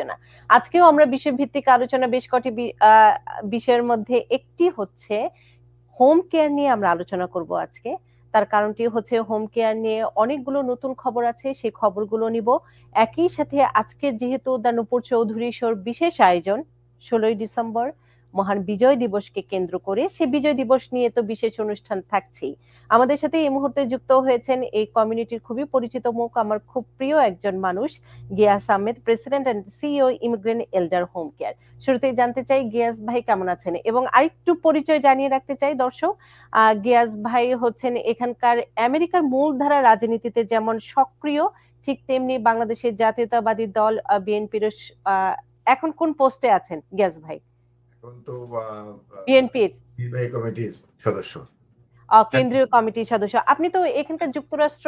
না। আজকেও আমরা বিষয়ভিত্তিক আলোচনা বেশ কটি বিষয়ের মধ্যে একটি হচ্ছে হোম কেয়ার নিয়ে আমরা আলোচনা করব আজকে। তার কারণটি হচ্ছে হোম কেয়ার নিয়ে অনেকগুলো নতুন খবর আছে, সেই খবরগুলো নিব। একই সাথে আজকে যেহেতু দ্য নূপুর চৌধুরী শোর বিশেষ আয়োজন 16ই ডিসেম্বর মহান বিজয় দিবসকে কেন্দ্র করে, সে বিজয় দিবস নিয়ে তো বিশেষ অনুষ্ঠান থাকছেই। আমাদের সাথে এই মুহূর্তে যুক্ত হয়েছেন এই কমিউনিটির খুবই পরিচিত মুখ, আমার খুব প্রিয় একজন মানুষ, Giyas Ahmed, president and CEO immigrant elder home care. শুরুতেই জানতে চাই গিয়াস ভাই কেমন আছেন, এবং আরেকটু পরিচয় জানিয়ে রাখতে চাই দর্শক, গিয়াস ভাই হচ্ছেন এখানকার আমেরিকার মূলধারা রাজনীতিতে যেমন সক্রিয়, ঠিক তেমনি বাংলাদেশের জাতীয়তাবাদী দল বিএনপির এখন কোন পোস্টে আছেন গিয়াস ভাই? এখন তো বিএনপির নির্বাহী কমিটির সদস্য, কেন্দ্রীয় কমিটির সদস্য। আপনি তো এখানকার যুক্তরাষ্ট্র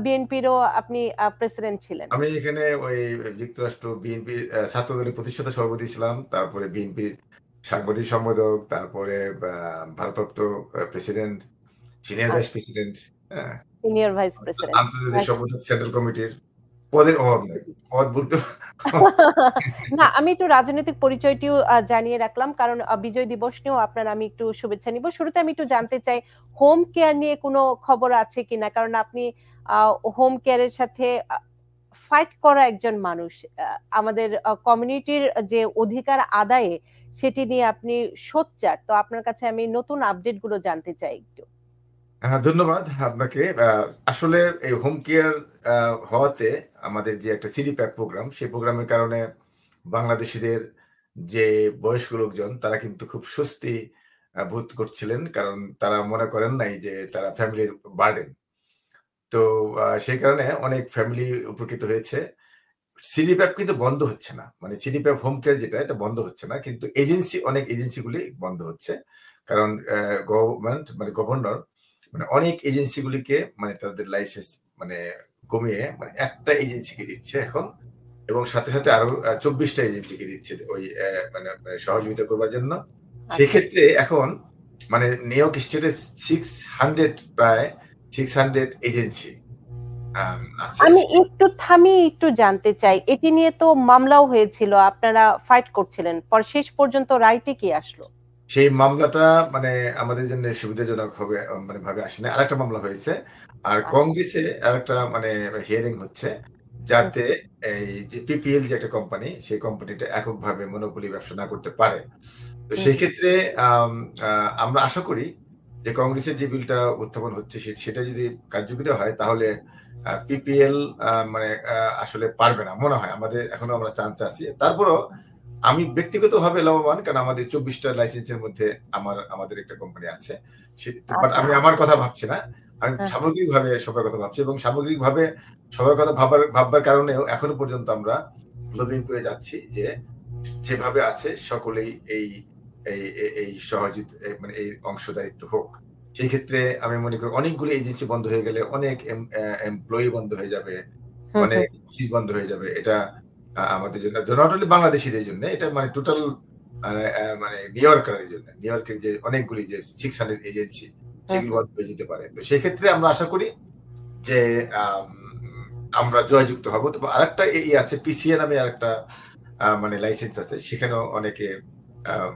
বিএনপিরও আপনি প্রেসিডেন্ট ছিলেন। আমি এখানে ওই যুক্তরাষ্ট্র বিএনপির ছাত্রদলের প্রতিষ্ঠাতা সভাপতি ছিলাম, তারপরে বিএনপির সাংগঠনিক সম্পাদক, তারপরে ভারপ্রাপ্ত president, senior vice president, senior vice president, আন্তর্জাতিক সম্পাদক সেন্ট্রাল কমিটির। পদের অভাব নেই, পদ বলতে না। আমি একটু রাজনৈতিক পরিচয়টিও জানিয়ে রাখলাম, কারণ বিজয় দিবস নিয়েও আপনার আমি একটু শুভেচ্ছা নিব। শুরুতে আমি একটু জানতে চাই হোম কেয়ার নিয়ে কোনো খবর আছে কিনা, কারণ আপনি হোম কেয়ারের সাথে ফাইট করা একজন মানুষ। আমাদের কমিউনিটির যে অধিকার আদায়ে সেটি নিয়ে আপনি সোচ্চার, তো আপনার কাছে আমি নতুন আপডেট গুলো জানতে চাই একটু। ধন্যবাদ আপনাকে। আসলে এই হোম কেয়ার হওয়াতে আমাদের যে একটা সিডিপ্যাপ প্রোগ্রাম, সেই প্রোগ্রামের কারণে বাংলাদেশিদের যে বয়স্ক লোকজন তারা কিন্তু খুব স্বস্তি বোধ করছিলেন, কারণ তারা মনে করেন নাই যে তারা ফ্যামিলির বার্ডেন। তো সেই কারণে অনেক ফ্যামিলি উপকৃত হয়েছে। সিডিপ্যাপ কিন্তু বন্ধ হচ্ছে না, মানে সিডিপ্যাপ হোম কেয়ার যেটা, এটা বন্ধ হচ্ছে না, কিন্তু অনেক এজেন্সিগুলি বন্ধ হচ্ছে। কারণ গভর্নমেন্ট মানে গভর্নর মানে অনেক এজেন্সিগুলিকে মানে তাদের লাইসেন্স মানে কমিয়ে মানে একটা এজেন্সিকে দিচ্ছে এখন, এবং সাথে সাথে আরো 24টা এজেন্সিকে দিচ্ছে ওই মানে সহযোগিতা করবার জন্য। সেক্ষেত্রে এখন মানে নিউ ইয়র্ক স্টেটে 600 এজেন্সি। আমি একটু একটু জানতে চাই, এটি নিয়ে তো মামলাও হয়েছিল, আপনারা ফাইট করছিলেন, পর শেষ পর্যন্ত রাইটে কি আসলো? সেই মামলাটা মানে আমাদের জন্য সুবিধাজনক হবে মানে ভাবে আসে না। আরেকটা মামলা হয়েছে, আর কংগ্রেসে আরেকটা মানে হিয়ারিং হচ্ছে, যাতে এই যে পিপিএল যে একটা কোম্পানি, সেই কোম্পানিটা এককভাবে মনোপলি ব্যবসা না করতে পারে। তো সেই ক্ষেত্রে আমরা আশা করি যে কংগ্রেসের যে বিলটা উত্থাপন হচ্ছে সেটা যদি কার্যকরী হয়, তাহলে পিপিএল মানে আসলে পারবে না মনে হয়। এখনো আমরা চান্স আছি। তারপরও আমি ব্যক্তিগতভাবে লাভবান, কারণ আমাদের 24টা লাইসেন্সের মধ্যে আমাদের একটা কোম্পানি আছে। বাট আমি আমার কথা ভাবছি না, আমি সামগ্রিকভাবে সবার কথা ভাবছি, এবং সামগ্রিকভাবে সবার কথা ভাববার কারণেও এখনো পর্যন্ত আমরা লবিং করে যাচ্ছি যে যেভাবে আছে সকলেই এই সহযোগিতা মানে এই অংশদারিত্ব হোক। সেই ক্ষেত্রে আমি মনে করি অনেকগুলো এজেন্সি বন্ধ হয়ে গেলে অনেক এমপ্লয়ি বন্ধ হয়ে যাবে, অনেক অফিস বন্ধ হয়ে যাবে। এটা আমাদের জন্য, নট অনলি বাংলাদেশিদের জন্য, এটা মানে টোটাল মানে নিউ ইয়র্কের জন্য, নিউ ইয়র্কের যে অনেকগুলি যে 600 এজেন্সি, সেগুলো বন্ধ হয়ে যেতে পারে। তো সেই ক্ষেত্রে আমরা আশা করি যে আমরা জয়যুক্ত হব। তো আরেকটা এই আছে, পিসিএ নামে আরেকটা মানে লাইসেন্স আছে, সেখানেও অনেকে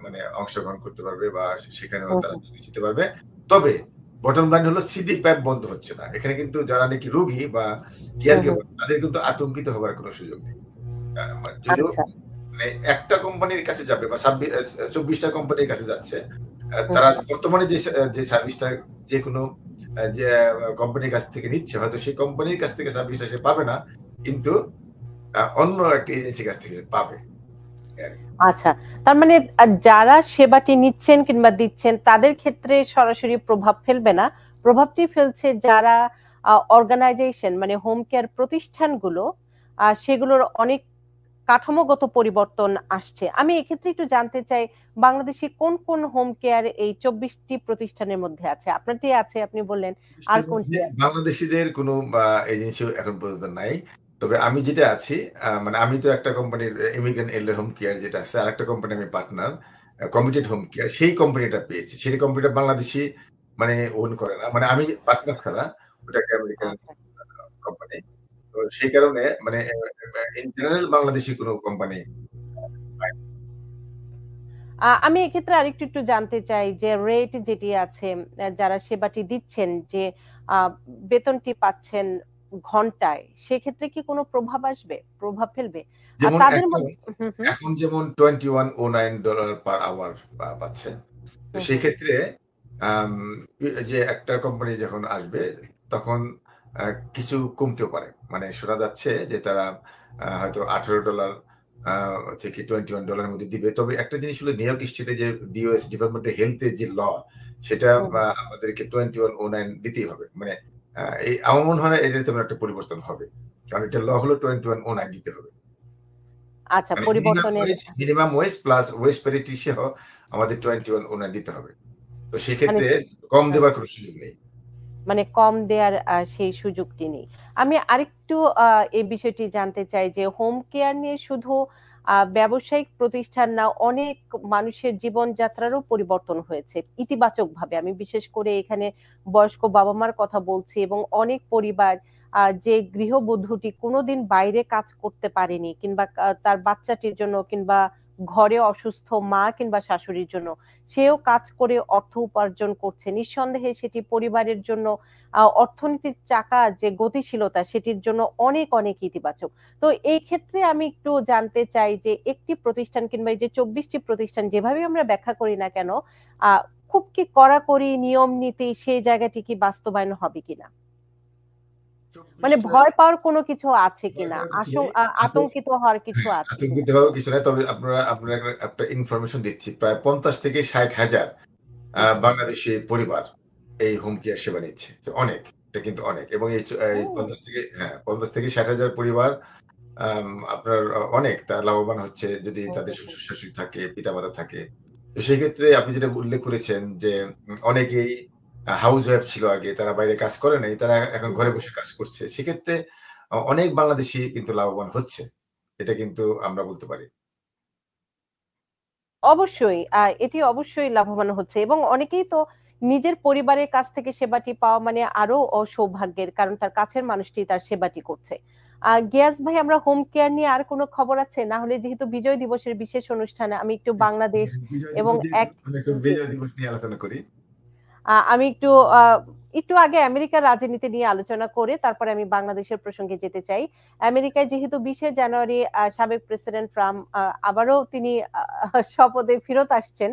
মানে অংশগ্রহণ করতে পারবে বা সেখানেও তারা দিতে পারবে। তবে বটম লাইন হলো সিডিপ্যাপ বন্ধ হচ্ছে না। এখানে কিন্তু যারা নাকি রোগী বা কেয়ার গিভার, তাদের কিন্তু আতঙ্কিত হবার কোনো সুযোগ নেই। যদিও মানে একটা কোম্পানির কাছে যাবে বা 24টা কোম্পানির কাছে যাচ্ছে, তারা বর্তমানে যে সার্ভিসটা যে কোনো যে কোম্পানির কাছ থেকে নিচ্ছে, হয়তো সেই কোম্পানির কাছ থেকে সার্ভিসটা সে পাবে না, কিন্তু অন্য একটা এজেন্সির কাছ থেকে পাবে। আচ্ছা, তার মানে যারা সেবাটি নিচ্ছেন কিংবা দিচ্ছেন তাদের ক্ষেত্রে সরাসরি প্রভাব ফেলবে না, প্রভাবটি ফেলছে যারা অর্গানাইজেশন মানে হোম কেয়ার প্রতিষ্ঠানগুলো, সেগুলোর অনেক কাঠামোগত পরিবর্তন আসছে। আমি এক্ষেত্রে একটু জানতে চাই, বাংলাদেশে কোন কোন হোম কেয়ার এই 24টি প্রতিষ্ঠানের মধ্যে আছে? আপনারটি আছে আপনি বললেন, আর কোনটি? বাংলাদেশিদের কোনো এজেন্সি এখন পর্যন্ত নাই। তবে আমি যেটা আছি, মানে আমি তো একটা কোম্পানির ইমিগ্রেন্ট এল্ডার হোম কেয়ার যেটা আছে, আর একটা কোম্পানি আমি পার্টনার, কমিটেড হোম কেয়ার, সেই কোম্পানিটা পেয়েছি। সেই কোম্পানিটা বাংলাদেশি মানে ওন করে না, মানে আমি পার্টনার ছাড়া, ওটাকে আমেরিকান কোম্পানি। তো সেই কারণে মানে ইন জেনারেল বাংলাদেশী কোনো কোম্পানি আমি এক্ষেত্রে আরেকটু একটু জানতে চাই যে রেট যেটি আছে, যারা সেবাটি দিচ্ছেন, যে বেতনটি পাচ্ছেন ঘন্টায়, সেক্ষেত্রে কি কোনো প্রভাব আসবে, প্রভাব ফেলবে? আর যেমন তাদের এখন মধ্যে হুম, হুম, এখন যেমন $2109 পার আওয়ার পাচ্ছে। তো হুম, সেই হুম, ক্ষেত্রে আম যে একটা কোম্পানি যখন আসবে তখন আ কিছু কমতেও পারে। মানে শোনা যাচ্ছে যে তারা হয়তো $18 আ থেকে $21 এর মধ্যে দিবে। তবে একটা জিনিস হলো নিউ ইয়র্ক স্টেটে যে ডিওএস ডিপার্টমেন্ট অফ হেলথ এর যে সেটা হুম। আমাদেরকে 2109 দিতেই হবে। মানে আমার মনে হয় না এটার তেমন একটা পরিবর্তন হবে। কারণ এটা হলো 2109 দিতে হবে। আচ্ছা, মানে পরিবর্তনের minimum wage plus wage parity সহ আমাদের 21 দিতে হবে। তো মানে সেক্ষেত্রে কম হ্যাঁ, দেবার কোনো সুযোগ নেই। মানে কম দেয়ার সেই সুযোগটি নেই। আমি আরেকটু এই বিষয়টি জানতে চাই যে হোম কেয়ার নিয়ে শুধু ব্যবসায়িক প্রতিষ্ঠান না, অনেক মানুষের জীবনযাত্রারও পরিবর্তন হয়েছে ইতিবাচকভাবে। আমি বিশেষ করে এখানে বয়স্ক বাবা-মার কথা বলছি, এবং অনেক পরিবার যে গৃহবধূটি কোনোদিন বাইরে কাজ করতে পারেনি, কিংবা তার বাচ্চাটির জন্য, কিংবা ঘরে অসুস্থ মা কিংবা শাশুড়ির জন্য সেও কাজ করে অর্থ উপার্জন করছে। নিঃসন্দেহে সেটি পরিবারের জন্য অর্থনীতির চাকা যে গতিশীলতা, সেটির জন্য অনেক অনেক ইতিবাচক। তো এই ক্ষেত্রে আমি একটু জানতে চাই যে একটি প্রতিষ্ঠান কিংবা এই যে 24টি প্রতিষ্ঠান যেভাবে আমরা ব্যাখ্যা করি না কেন, আহ খুব কি কড়াকড়ি নিয়ম নীতি সেই জায়গাটি কি বাস্তবায়ন হবে কিনা, ২৪ মানে টা ভয় পাওয়ার কোনো কিছু আছে ভয় কিনা, পাওয়ার কিছু নেই। আতঙ্কিত হওয়ার কিছু আছে আতঙ্কিত কিনা? হওয়ার কিছু নাই। তবে আপনারা একটা ইনফরমেশন দিচ্ছি। প্রায় ৫০ থেকে ৬০,০০০ হুম, হুম। বাংলাদেশী পরিবার এই হোম কেয়ার সেবা নিচ্ছে। অনেক। এটা কিন্তু অনেক। এবং এই হুম, ৫০ থেকে ৬০,০০০ পরিবার আপনার অনেক লাভবান হচ্ছে যদি হুম, তাদের হুম, হুম। শ্বশুর-শাশুড়ি থাকে, পিতা-মাতা থাকে। তো সেক্ষেত্রে আপনি যেটা উল্লেখ করেছেন যে অনেকেই হাউস ওয়াইফ ছিল আগে। তারা বাইরে কাজ করে নাই। তারা এখন হুম, ঘরে হুম। বসে কাজ করছে। সেক্ষেত্রে অনেক বাংলাদেশী কিন্তু লাভবান হচ্ছে। এটা কিন্তু আমরা বলতে পারি। অবশ্যই এটি অবশ্যই লাভবান হচ্ছে, এবং অনেকেই তো নিজের পরিবারের কাছ থেকে সেবাটি পাওয়া মানে আরো সৌভাগ্যের, কারণ তার কাছের মানুষটি তার সেবাটি করছে। গিয়াস ভাই, আমরা হোম কেয়ার নিয়ে আর কোনো খবর আছে? না হলে যেহেতু বিজয় দিবসের বিশেষ অনুষ্ঠানে আমি একটু বাংলাদেশ বিজয় এবং দিবস যেহেতু এক আমি একটু জি, বিজয় দিবস নিয়ে আলোচনা করি। আমি একটু একটু আগে আমেরিকার রাজনীতি নিয়ে আলোচনা করে তারপরে আমি বাংলাদেশের প্রসঙ্গে যেতে চাই। আমেরিকায় যেহেতু ২০শে জানুয়ারি সাবেক প্রেসিডেন্ট ট্রাম্প আবারও তিনি শপথে ফেরত আসছেন,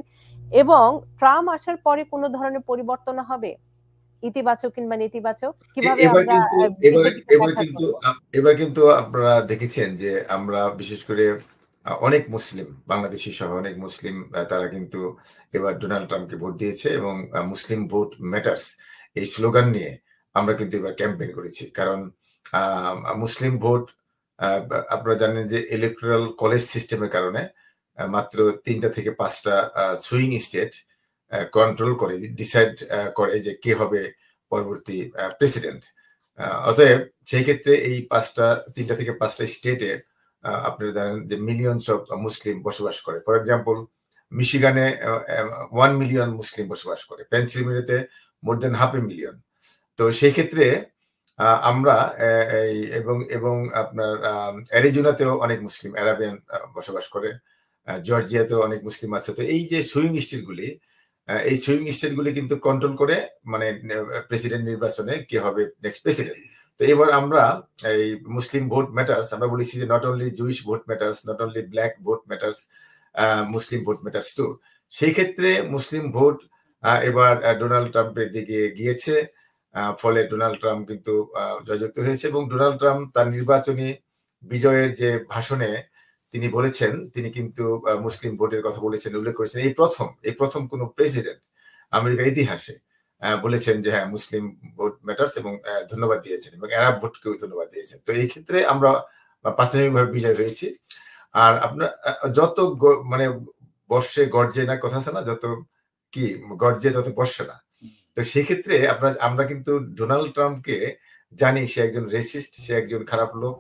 এবং ট্রাম্প আসার পরে কোন ধরনের পরিবর্তন হবে? ইতিবাচক কিংবা নেতিবাচক? কিভাবে এবার আমরা কিন্তু এবার বিষয়টিকে এবার ব্যাখ্যা কিন্তু করব? এবার কিন্তু আপনারা দেখেছেন যে আমরা বিশেষ করে অনেক মুসলিম বাংলাদেশী সহ অনেক মুসলিম তারা কিন্তু এবার ডোনাল্ড ট্রাম্পকে ভোট দিয়েছে এবং মুসলিম ভোট ম্যাটার্স এই স্লোগান নিয়ে আমরা কিন্তু এবার ক্যাম্পেইন করেছি। কারণ মুসলিম ভোট আপনারা জানেন যে ইলেকটোরাল কলেজ সিস্টেমের কারণে মাত্র ৩ টা থেকে ৫ টা সুইং স্টেট কন্ট্রোল করে ডিসাইড করে যে কে হবে পরবর্তী প্রেসিডেন্ট। অতএব সেই ক্ষেত্রে এই ৩ টা থেকে ৫ টা স্টেটে আপনারা জানেন যে মিলিয়নস অফ মুসলিম বসবাস করে। ফর এক্সাম্পল মিশিগানে ১ মিলিয়ন মুসলিম বসবাস করে। পেনসিলভেনিয়াতে more than half a million. তো সেই ক্ষেত্রে আমরা এই এবং আপনার অ্যারিজোনাতেও অনেক মুসলিম আরাবিয়ান বসবাস করে। জর্জিয়াতেও অনেক মুসলিম আছে। তো এই যে সুইং স্টেট গুলি এই সুইং স্টেট গুলি কিন্তু কন্ট্রোল করে মানে প্রেসিডেন্ট নির্বাচনে কে হবে নেক্সট প্রেসিডেন্ট। তো এবার আমরা এই মুসলিম ভোট ম্যাটার্স আমরা বলেছি যে not only Jewish vote matters, not only black vote matters, Muslim vote matters too. সেই ক্ষেত্রে মুসলিম ভোট এবার ডোনাল্ড ট্রাম্পের দিকে গিয়েছে। ফলে ডোনাল্ড ট্রাম্প কিন্তু জয়যুক্ত হয়েছে এবং ডোনাল্ড ট্রাম্প তার নির্বাচনী বিজয়ের যে ভাষণে তিনি বলেছেন, তিনি কিন্তু মুসলিম ভোটের কথা বলেছেন, উল্লেখ করেছেন। এই প্রথম কোন প্রেসিডেন্ট আমেরিকার ইতিহাসে বলেছেন যে হ্যাঁ, মুসলিম ভোট ম্যাটার্স এবং ধন্যবাদ দিয়েছেন এবং আরব ভোটকেও ধন্যবাদ দিয়েছেন। তো এই ক্ষেত্রে আমরা প্রাথমিকভাবে বিজয় হয়েছি। আর আপনার যত মানে বর্ষে গর্জে না কথা আছে না? যত কি গর্জে তত বর্ষে না। তো সেক্ষেত্রে আমরা কিন্তু ডোনাল্ড ট্রাম্পকে জানি সে একজন রেসিস্ট, সে একজন খারাপ লোক,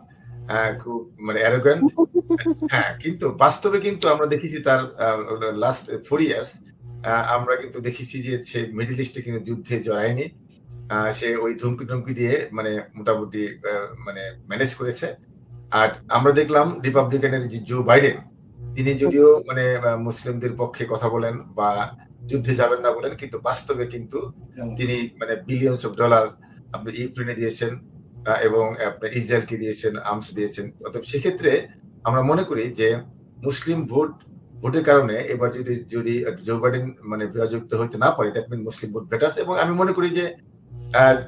খুব মানে অ্যারোগ্যান্ট। হ্যাঁ, কিন্তু বাস্তবে কিন্তু আমরা দেখেছি তার লাস্ট 4 ইয়ার্স আমরা কিন্তু দেখেছি যে সে মিডল ইস্টে কিন্তু যুদ্ধে জড়ায়নি। সে ওই ধুমকি টুমকি দিয়ে মানে মোটামুটি মানে ম্যানেজ করেছে। আর আমরা দেখলাম রিপাবলিকানের যে জো বাইডেন, তিনি যদিও মানে মুসলিমদের পক্ষে কথা বলেন বা যুদ্ধে যাবেন না বলেন, কিন্তু বাস্তবে কিন্তু তিনি মানে বিলিয়নস অফ ডলার আপনি ইউক্রেনে দিয়েছেন এবং আপনার ইসরায়েলকে দিয়েছেন, আর্মস দিয়েছেন। অতএব সেক্ষেত্রে আমরা মনে করি যে মুসলিম ভোটের কারণে এবার যদি জো বাইডেন মানে বিজয়যুক্ত হইতে না পারে, that mean Muslim vote better. এবং আমি মনে করি যে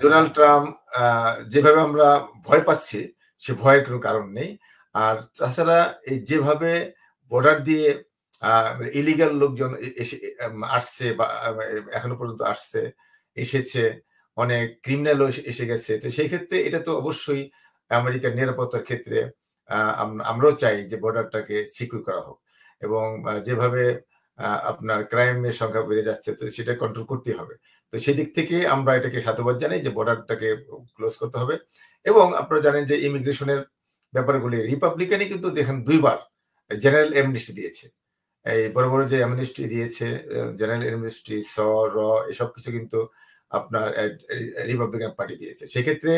ডোনাল্ড ট্রাম্প যেভাবে আমরা ভয় পাচ্ছি, সে ভয়ের কোনো কারণ নেই। আর তাছাড়া এই যেভাবে বর্ডার দিয়ে ইলিগাল লোকজন এসে আসছে বা এখনো পর্যন্ত আসছে, এসেছে, অনেক ক্রিমিনালও এসে গেছে। তো সেই ক্ষেত্রে এটা তো অবশ্যই আমেরিকার নিরাপত্তার ক্ষেত্রে আমরাও চাই যে বর্ডারটাকে সিকিউর করা হোক, এবং যেভাবে আপনার ক্রাইমের সংখ্যা বেড়ে যাচ্ছে, তো সেটা কন্ট্রোল করতেই হবে। তো সেদিক থেকে আমরা এটাকে সাধুবাদ জানাই যে বর্ডারটাকে ক্লোজ করতে হবে। এবং আপনারা জানেন যে ইমিগ্রেশনের ব্যাপারগুলি রিপাবলিকানই কিন্তু দেখেন 2 বার জেনারেল অ্যামনেস্টি দিয়েছে। এই বড় বড় যে অ্যামনেস্টি দিয়েছে, জেনারেল অ্যামনেস্টি, র এসব কিছু কিন্তু আপনার রিপাবলিকান পার্টি দিয়েছে। সেক্ষেত্রে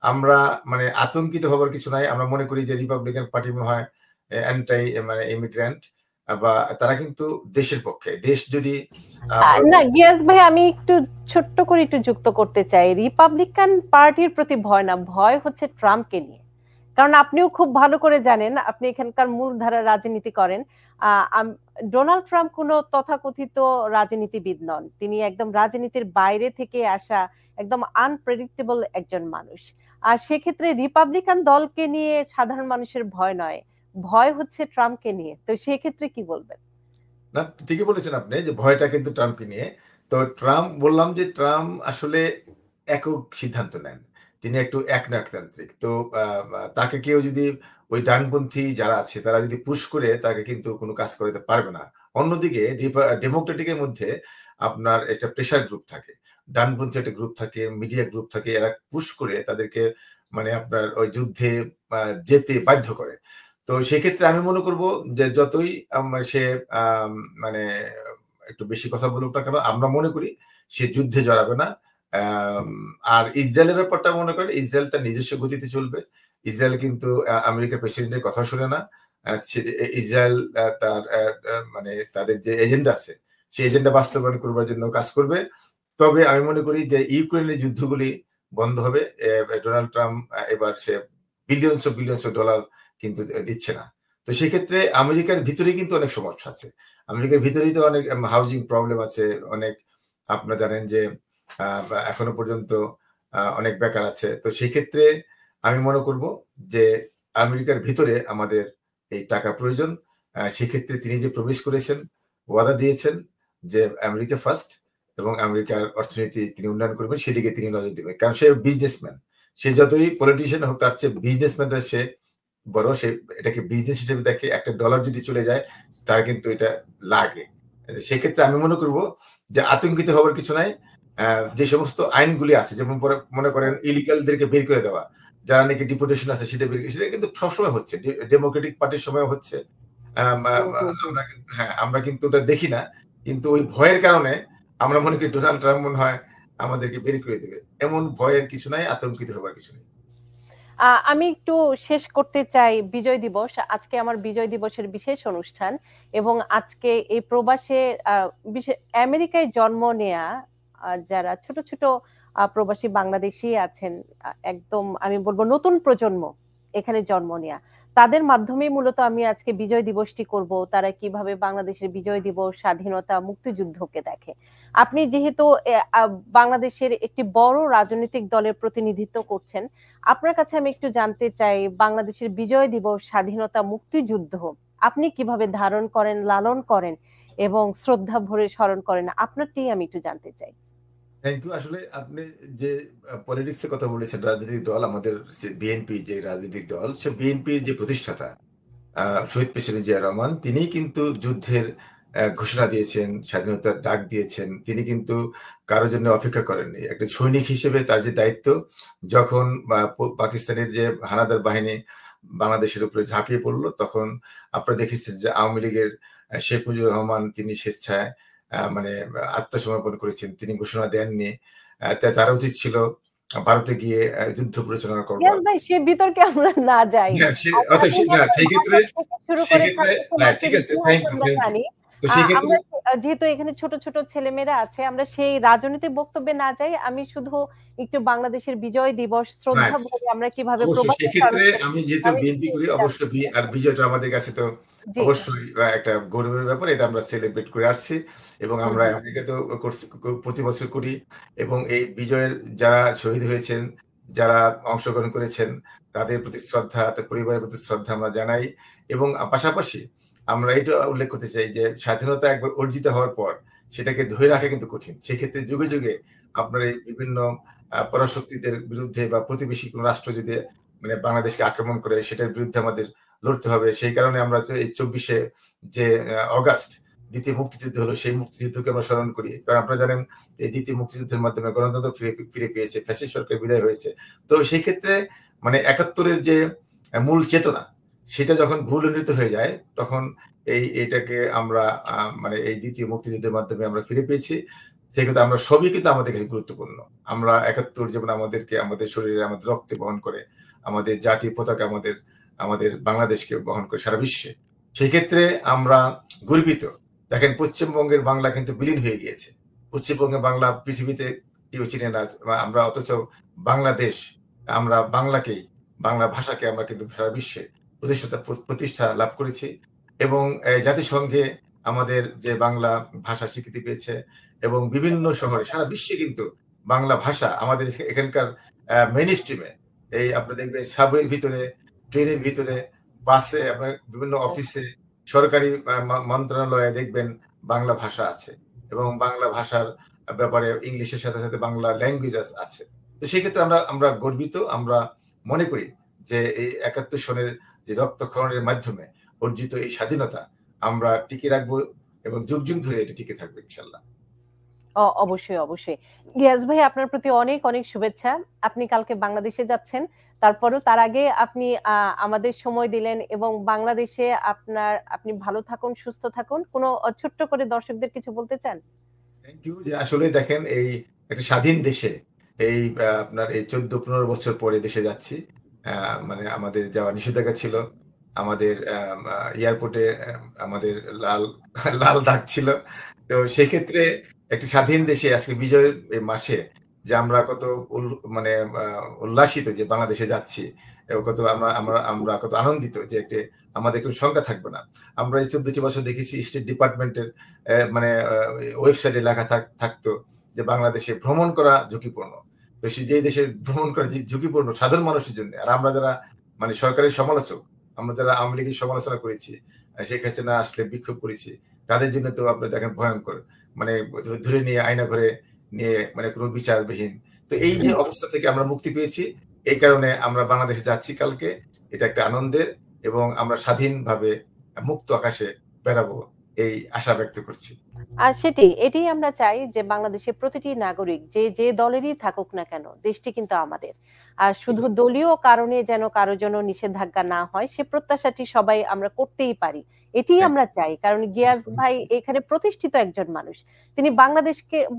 আমরা মানে আতঙ্কিত হবার কিছু নাই। আমরা মনে করি যে রিপাবলিকান পার্টি মনে হয় অ্যান্টাই মানে ইমিগ্রেন্ট, বা তারা কিন্তু দেশের পক্ষে। দেশ যদি না গিয়াস ভাই, আমি একটু ছোট্ট করে একটু যুক্ত করতে চাই। রিপাবলিকান পার্টির প্রতি ভয় না, ভয় হচ্ছে ট্রাম্পকে নিয়ে। কারণ আপনিও খুব ভালো করে জানেন, আপনি এখানকার মূলধারা রাজনীতি করেন। ডোনাল্ড ট্রাম্প কোনো তথাকথিত রাজনীতিবিদ নন, তিনি একদম রাজনীতির বাইরে থেকে আসা একদম আনপ্রেডিক্টেবল একজন মানুষ। আর সেক্ষেত্রে রিপাবলিকান দলকে নিয়ে সাধারণ মানুষের ভয় নয়, ভয় হচ্ছে ট্রাম্পকে নিয়ে। তো সেক্ষেত্রে কি বলবেন? না, ঠিকই বলেছেন আপনি যে ভয়টা কিন্তু ট্রাম্পকে নিয়ে। তো ট্রাম্প, বললাম যে ট্রাম্প আসলে একক সিদ্ধান্ত নেন। তিনি একটু একনায়কতান্ত্রিক। তো তাকে কেউ যদি ওই ডানপন্থী যারা আছে তারা যদি পুশ করে, তাকে কিন্তু কোনো কাজ করাতে পারবে না। অন্যদিকে ডেমোক্রেটিকের মধ্যে আপনার একটা প্রেশার গ্রুপ থাকে, ডানপন্থী একটা গ্রুপ থাকে, মিডিয়া গ্রুপ থাকে, এরা পুশ করে তাদেরকে মানে আপনার ওই যুদ্ধে যেতে বাধ্য করে। তো সেক্ষেত্রে আমি মনে করব যে যতই সে মানে একটু বেশি কথা বলুক না কেন, আমরা মনে করি সে যুদ্ধে জড়াবে না। আর ইসরায়েলের ব্যাপারটা মনে করেন, ইসরায়েল তার নিজস্ব গতিতে চলবে। ইসরায়েল কিন্তু আমেরিকার প্রেসিডেন্টের কথা শুনে না। ইসরায়েল তার মানে তাদের যে এজেন্ডা আছে, সেই এজেন্ডা বাস্তবায়ন করবার জন্য কাজ করবে। তবে আমি মনে করি যে ইউক্রেনের যুদ্ধগুলি বন্ধ হবে। ডোনাল্ড ট্রাম্প এবার সে বিলিয়নস অফ ডলার কিন্তু দিচ্ছে না। তো সেক্ষেত্রে আমেরিকার ভিতরেই কিন্তু অনেক সমস্যা আছে। আমেরিকার ভিতরেই তো অনেক হাউজিং প্রবলেম আছে, অনেক আপনারা জানেন যে এখনো পর্যন্ত অনেক বেকার আছে। তো সেই ক্ষেত্রে আমি মনে করব যে আমেরিকার ভিতরে আমাদের এই টাকা প্রয়োজন। সেক্ষেত্রে তিনি যে প্রবেশ করেছেন, ওয়াদা দিয়েছেন যে আমেরিকা ফার্স্ট, এবং আমেরিকার অর্থনীতি তিনি উন্নয়ন করবেন, সেদিকে তিনি নজর দেবেন। কারণ সে বিজনেসম্যান, সে যতই পলিটিশিয়ান হোক তার চেয়ে বিজনেসম্যানরা সে বড়। সে এটাকে বিজনেস হিসেবে দেখে। একটা ডলার যদি চলে যায় তার কিন্তু এটা লাগে। সেক্ষেত্রে আমি মনে করব যে আতঙ্কিত হওয়ার কিছু নাই। যে সমস্ত আইনগুলি আছে, যেমন মনে করেন ইলিগালদেরকে বের করে দেওয়া, যারা নাকি ডিপোর্টেশন আছে সেটা বের, সেটা কিন্তু সবসময় হচ্ছে, ডেমোক্রেটিক পার্টির সময় হচ্ছে। আমরা কিন্তু ওটা দেখি না, কিন্তু ওই ভয়ের কারণে আমরা মনে করি ডোনাল্ড ট্রাম্প মনে হয় আমাদেরকে বের করে দেবে। এমন ভয়ের কিছু নাই, আতঙ্কিত হবার কিছু নেই। আমি একটু শেষ করতে চাই। বিজয় দিবস আজকে, আমার বিজয় দিবসের বিশেষ অনুষ্ঠান, এবং আজকে এই প্রবাসে আমেরিকায় জন্ম নেয়া যারা ছোট ছোট প্রবাসী বাংলাদেশী আছেন, একদম আমি বলবো নতুন প্রজন্ম এখানে জন্ম নেয়া, তাদের মাধ্যমে মূলত আমি আজকে বিজয় দিবসটি করব। তারা কিভাবে বাংলাদেশের বিজয় দিবস, স্বাধীনতা, মুক্তিযুদ্ধকে দেখে। আপনি যেহেতু বাংলাদেশের একটি বড় রাজনৈতিক দলের প্রতিনিধিত্ব করছেন, আপনার কাছে আমি একটু জানতে চাই, বাংলাদেশের বিজয় দিবস, স্বাধীনতা, মুক্তিযুদ্ধ আপনি কিভাবে ধারণ করেন, লালন করেন এবং শ্রদ্ধা ভরে স্মরণ করেন, আপনারটি আমি একটু জানতে চাই। Thank you. আসলে আপনি যে পলিটিক্স এর কথা বলেছেন, রাজনৈতিক দল, আমাদের বিএনপি যে রাজনৈতিক দল, সে বিএনপির যে প্রতিষ্ঠাতা শহীদ প্রেসিডেন্ট জিয়া রহমান, তিনি কিন্তু যুদ্ধের ঘোষণা দিয়েছেন, স্বাধীনতার ডাক দিয়েছেন। তিনি কিন্তু কারোর জন্য অপেক্ষা করেননি। একটা সৈনিক হিসেবে তার যে দায়িত্ব, যখন পাকিস্তানের যে হানাদার বাহিনী বাংলাদেশের উপরে ঝাঁপিয়ে পড়লো, তখন আপনারা দেখেছেন যে আওয়ামী লীগের শেখ মুজিবুর রহমান তিনি স্বেচ্ছায় মানে আত্মসমর্পণ করেছেন। তিনি ঘোষণা দেননি তারা উচিত ছিল ভারতে গিয়ে যুদ্ধ পরিচালনা করবার। ইয়াস ভাই সে বিতর্কে আমরা না যাই। না, আমরা না উন্নত সেই ক্ষেত্রে ভাষা থেকে শুরু করে ছাত্র ঠিক সমাজের আছে। ইতিহাস থ্যাংক ইউ, আমরা থ্যাংক ইউ। জানি। তো সেই ক্ষেত্রে আমরা যেহেতু এখানে ছোট, ছোট ছেলেমেয়েরা আছে আমরা সেই রাজনৈতিক বক্তব্যে না যাই। আমি শুধু একটু বাংলাদেশের বিজয় দিবস শ্রদ্ধা রাইট। ভরে আমরা কিভাবে অবশ্যই প্রবাসে সেক্ষেত্রে স্মরণ করি আমি যেহেতু আমি বিএনপি করি সেটা অবশ্যই আর বিজয়টা আমাদের কাছে তো জি। অবশ্যই একটা গৌরবের ব্যাপার। এটা আমরা সেলিব্রেট করে আসছি এবং হুম, আমরা হুম। আমেরিকাতেও প্রতি বছর করি এবং এই বিজয়ের যারা শহীদ হয়েছেন, যারা অংশগ্রহণ করেছেন তাদের প্রতি শ্রদ্ধা, তাদের পরিবারের প্রতি শ্রদ্ধা আমরা জানাই এবং পাশাপাশি আমরা এটা উল্লেখ করতে চাই যে স্বাধীনতা একবার অর্জিত হওয়ার পর সেটাকে ধরে রাখা কিন্তু কঠিন। সেক্ষেত্রে যুগে, যুগে আপনার এই বিভিন্ন পরাশক্তিদের বিরুদ্ধে বা প্রতিবেশী কোন রাষ্ট্র যদি মানে বাংলাদেশকে আক্রমণ করে সেটার বিরুদ্ধে আমাদের লড়তে হবে। সেই কারণে আমরা তো এই ২৪শে যে অগাস্ট ২য় মুক্তিযুদ্ধ হলো সেই মুক্তিযুদ্ধকে আমরা স্মরণ করি। কারণ আপনারা জানেন এই ২য় মুক্তিযুদ্ধের মাধ্যমে গণতন্ত্র ফিরে পেয়েছে, ফ্যাসিস্ট সরকার বিদায় হয়েছে। তো সেই ক্ষেত্রে মানে ৭১ এর যে মূল চেতনা সেটা যখন ভুলণ্ডিত হয়ে যায় তখন এইটাকে আমরা মানে এই ২য় মুক্তিযুদ্ধের মাধ্যমে আমরা ফিরে পেয়েছি। সেক্ষেত্রে আমরা সবই কিন্তু আমাদের কাছে গুরুত্বপূর্ণ। আমরা ৭১ যেমন আমাদেরকে আমাদের শরীরে আমাদের রক্তে বহন করে, আমাদের জাতীয় পতাকা আমাদের বাংলাদেশকে বহন করে সারা বিশ্বে। সেক্ষেত্রে আমরা গর্বিত। দেখেন পশ্চিমবঙ্গের বাংলা কিন্তু বিলীন হয়ে গিয়েছে। পশ্চিমবঙ্গের বাংলা পৃথিবীতে কেউ চিনে না। আমরা অথচ বাংলাদেশ, আমরা বাংলাকেই, বাংলা ভাষাকে আমরা কিন্তু সারা বিশ্বে প্রতিষ্ঠা লাভ করেছি এবং জাতিসংঘে আমাদের যে বাংলা ভাষা স্বীকৃতি পেয়েছে এবং বিভিন্ন শহরে সারা বিশ্বে কিন্তু বাংলা ভাষা আমাদের এখানকার মেইনস্ট্রিমে এই আপনারা দেখবেন সাবওয়ের ভিতরে, ট্রেনের ভিতরে, বাসে, আপনার বিভিন্ন অফিসে, সরকারি মন্ত্রণালয়ে দেখবেন বাংলা ভাষা আছে এবং বাংলা ভাষার ব্যাপারে ইংলিশের সাথে, সাথে বাংলা ল্যাঙ্গুয়েজ আছে। তো সেক্ষেত্রে আমরা গর্বিত। আমরা মনে করি যে এই ৭১ সনের যে রক্তক্ষরণের মাধ্যমে অর্জিত এই স্বাধীনতা আমরা টিকিয়ে রাখবো এবং যুগ, যুগ ধরে এটা টিকে থাকবে ইনশাআল্লাহ। অবশ্যই, অবশ্যই। গিয়াস ভাই আপনার প্রতি অনেক, অনেক শুভেচ্ছা। আপনি কালকে বাংলাদেশে যাচ্ছেন। তারপরেও তার আগে আপনি আমাদের সময় দিলেন এবং বাংলাদেশে আপনি ভালো থাকুন, সুস্থ থাকুন। কোন ছোট্ট করে দর্শকদের কিছু বলতে চান? Thank you. যে আসলে দেখেন এই একটা স্বাধীন দেশে এই আপনার এই ১৪-১৫ বছর পরে দেশে যাচ্ছি। মানে আমাদের যাওয়ার নিষেধাজ্ঞা ছিল। আমাদের এয়ারপোর্টে আমাদের লাল লাল দাগ ছিল। তো সেক্ষেত্রে একটি স্বাধীন দেশে আজকে বিজয়ের এই মাসে যে আমরা কত মানে উল্লাসিত যে বাংলাদেশে যাচ্ছি এবং কত আমরা কত আনন্দিত যে আমাদের কোনো শঙ্কা থাকবে না। আমরা এই ১৪টি বছর দেখেছি স্টেট ডিপার্টমেন্টের মানে ওয়েবসাইটে লেখা থাকতো যে বাংলাদেশে ভ্রমণ করা ঝুঁকিপূর্ণ। তো যে দেশে ভ্রমণ করা ঝুঁকিপূর্ণ সাধারণ মানুষের জন্য। আর আমরা যারা মানে সরকারের সমালোচক, আমরা যারা আওয়ামী লীগের সমালোচনা করেছি, শেখ হাসিনা আসলে বিক্ষোভ করেছি, তাদের জন্য তো আপনারা দেখেন ভয়ংকর। মানে ধরে নিয়ে আয়না ঘরে নিয়ে মানে কোনো বিচারবিহীন। তো এই যে অবস্থা থেকে আমরা মুক্তি পেয়েছি, এই কারণে আমরা বাংলাদেশে যাচ্ছি কালকে। এটা একটা আনন্দের এবং আমরা স্বাধীনভাবে মুক্ত আকাশে বেড়াবো এই আশা ব্যক্ত করছি। আর এটাই আমরা চাই যে বাংলাদেশের প্রতিটি নাগরিক যে দলেরই থাকুক না কেন দেশটি কিন্তু আমাদের। আর শুধু দলীয় কারণে যেন কারো জন্য নিষেধাজ্ঞা না হয় সে প্রত্যাশাটি সবাই আমরা করতেই পারি। এটাই আমরা চাই। কারণ গিয়াস ভাই এখানে প্রতিষ্ঠিত একজন মানুষ। তিনি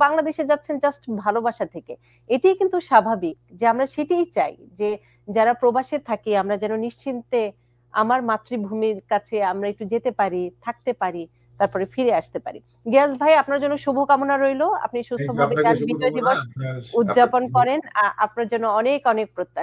বাংলাদেশে যাচ্ছেন জাস্ট ভালোবাসা থেকে। এটাই কিন্তু স্বাভাবিক যে আমরা সেটাই চাই যে যারা প্রবাসে থাকি আমরা যেন নিশ্চিন্তে আমার মাতৃভূমির কাছে আমরা একটু যেতে পারি, থাকতে পারি। তারপরে ফিরে আসতে পারি। গিয়াস ভাই আপনার জন্য শুভকামনা রইলো। আপনি সুস্থভাবে যান, বিজয় দিবস উদযাপন করেন। আপনার জন্য অনেক, অনেক প্রত্যাশা।